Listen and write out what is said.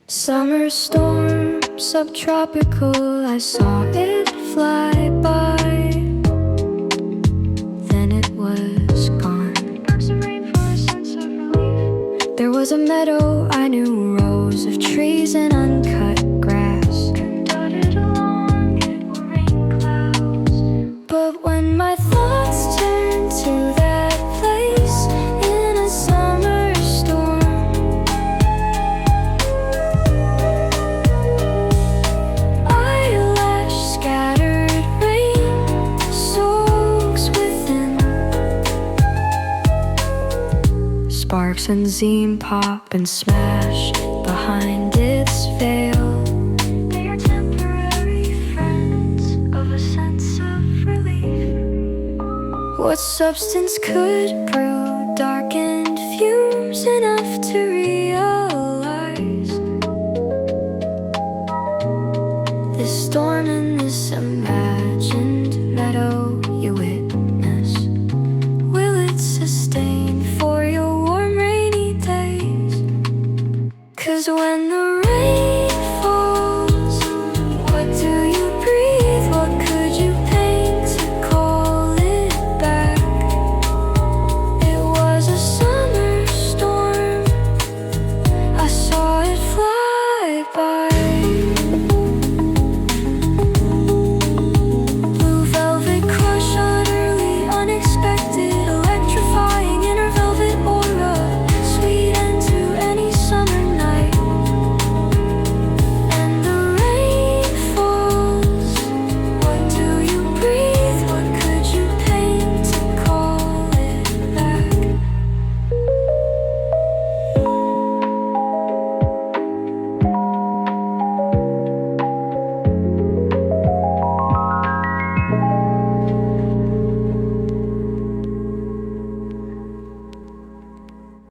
Summer storm, subtropical, I saw it fly by. Then it was gone. There was a meadow I knew, rows of trees and uncut grass. Dotted along it were rain clouds. But when my thoughts turned to that place in a summer storm, eyelash scattered rain soaks within. Sparks and zine pop and smash behind its veil. They are temporary friends of a sense of relief. What substance could prove